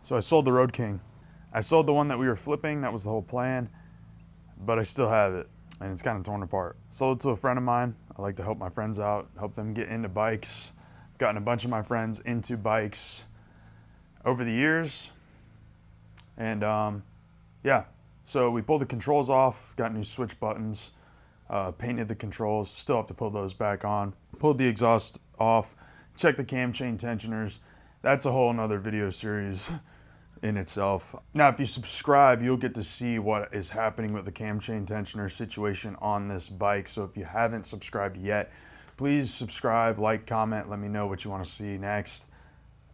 So I sold the Road King. I sold the one that we were flipping, that was the whole plan, but I still have it, and it's kind of torn apart. Sold it to a friend of mine. I like to help my friends out, help them get into bikes. Gotten a bunch of my friends into bikes over the years, and yeah. So we pulled the controls off, got new switch buttons, painted the controls, still have to pull those back on. Pulled the exhaust off, checked the cam chain tensioners. That's a whole nother video series in itself. Now, if you subscribe, you'll get to see what is happening with the cam chain tensioner situation on this bike. So if you haven't subscribed yet, please subscribe, like, comment, let me know what you want to see next.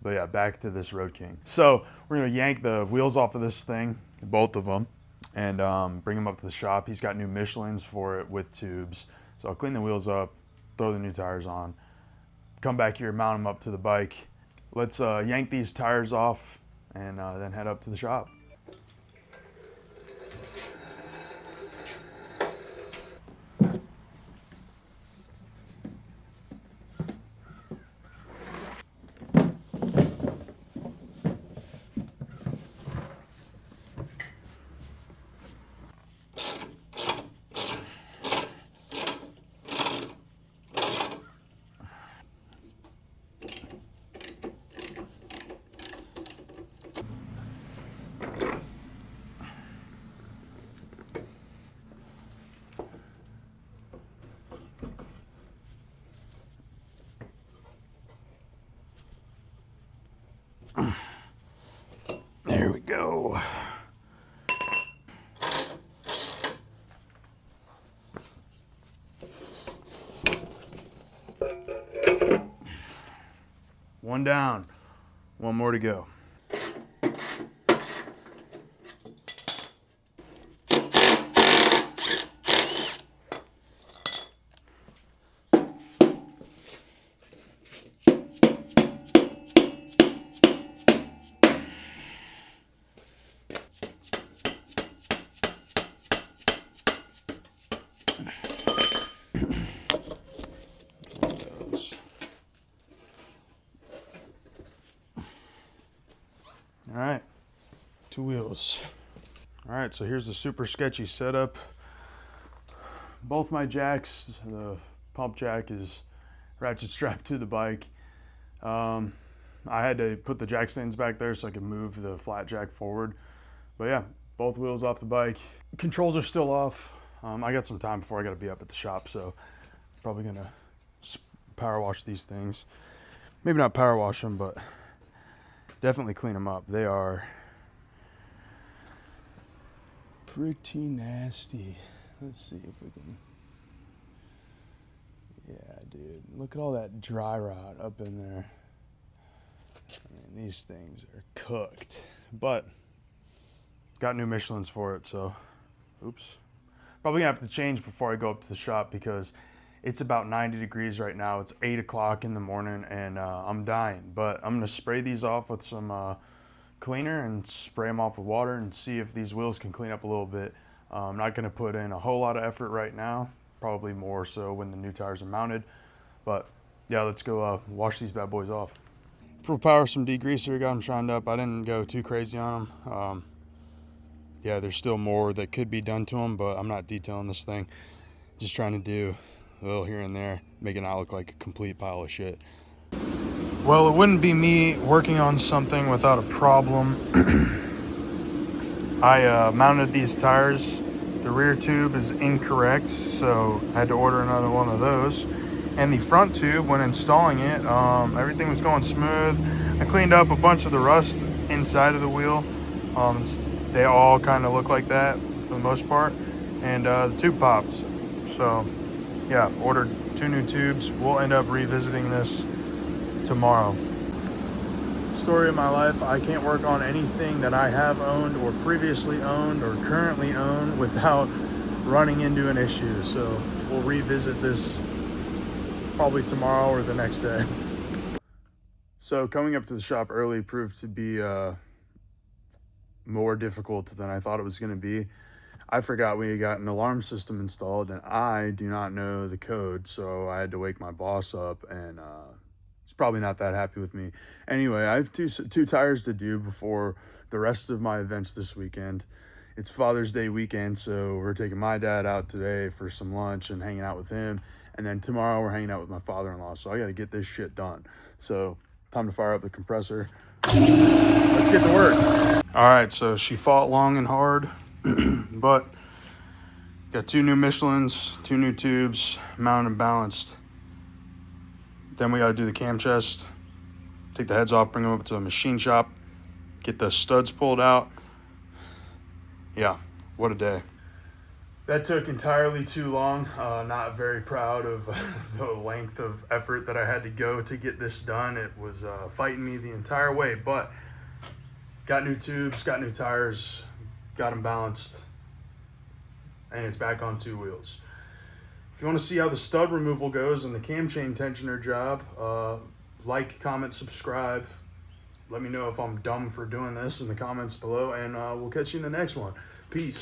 But yeah, back to this Road King. So we're gonna yank the wheels off of this thing, both of them, and bring them up to the shop. He's got new Michelins for it with tubes. So I'll clean the wheels up, throw the new tires on, come back here, mount them up to the bike. Let's yank these tires off and then head up to the shop. There we go. One down, one more to go. All right, two wheels. All right, so here's the super sketchy setup. Both my jacks, the pump jack is ratchet strapped to the bike. I had to put the jack stands back there so I could move the flat jack forward. But yeah, both wheels off the bike. Controls are still off. I got some time before I got to be up at the shop, so probably gonna power wash these things. Maybe not power wash them, but definitely clean them up. They are pretty nasty. Let's see if we can. Yeah, dude. Look at all that dry rot up in there. I mean, these things are cooked. But got new Michelins for it, so oops. Probably gonna have to change before I go up to the shop because it's about 90 degrees right now. It's 8 o'clock in the morning and I'm dying. But I'm gonna spray these off with some cleaner and spray them off with water and see if these wheels can clean up a little bit. I'm not gonna put in a whole lot of effort right now. Probably more so when the new tires are mounted. But yeah, let's go wash these bad boys off. Pro Power some degreaser, got them shined up. I didn't go too crazy on them. Yeah, there's still more that could be done to them, but I'm not detailing this thing. Just trying to do a little here and there, make it not look like a complete pile of shit. Well, it wouldn't be me working on something without a problem. I mounted these tires. The rear tube is incorrect, so I had to order another one of those. And the front tube, when installing it, everything was going smooth. I cleaned up a bunch of the rust inside of the wheel. They all kind of look like that for the most part. And the tube popped. So yeah, ordered 2 new tubes. We'll end up revisiting this tomorrow. Story of my life, I can't work on anything that I have owned or previously owned or currently own without running into an issue. So we'll revisit this probably tomorrow or the next day. So coming up to the shop early proved to be more difficult than I thought it was going to be. I forgot we got an alarm system installed and I do not know the code, so I had to wake my boss up and he's probably not that happy with me. Anyway, I have two tires to do before the rest of my events this weekend. It's Father's Day weekend, so we're taking my dad out today for some lunch and hanging out with him. And then tomorrow we're hanging out with my father-in-law. So I got to get this shit done. So time to fire up the compressor. Let's get to work. All right, so she fought long and hard, but got 2 new Michelins, 2 new tubes, mounted and balanced. Then we got to do the cam chest, take the heads off, bring them up to the machine shop, get the studs pulled out. Yeah, what a day. That took entirely too long. Not very proud of the length of effort that I had to go to get this done. It was fighting me the entire way, but got new tubes, got new tires, got them balanced, and it's back on 2 wheels. If you want to see how the stud removal goes and the cam chain tensioner job, like, comment, subscribe. Let me know if I'm dumb for doing this in the comments below, and we'll catch you in the next one. Peace.